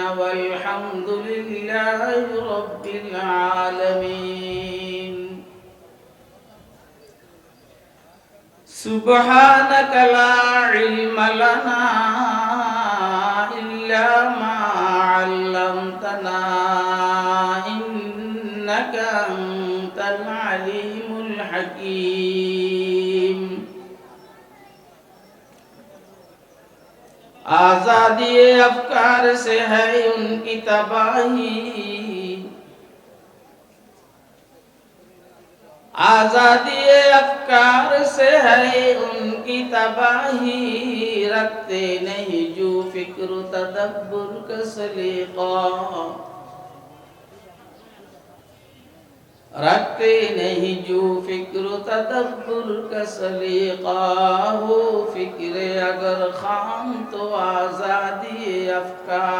والحمد لله رب العالمين سبحانك لا علم لنا إلا ما علمتنا إنك أنت العليم الحكيم आजादी अफकार से है उनकी तबाही आजादी अफकार से है उनकी तबाही रखते नहीं जो फिक्र तदब्बुर का सलीका रखते नहीं जो फिक्र तदब्बुर का सलीका हो फिक्र अगर खाम तो आजादी अफकार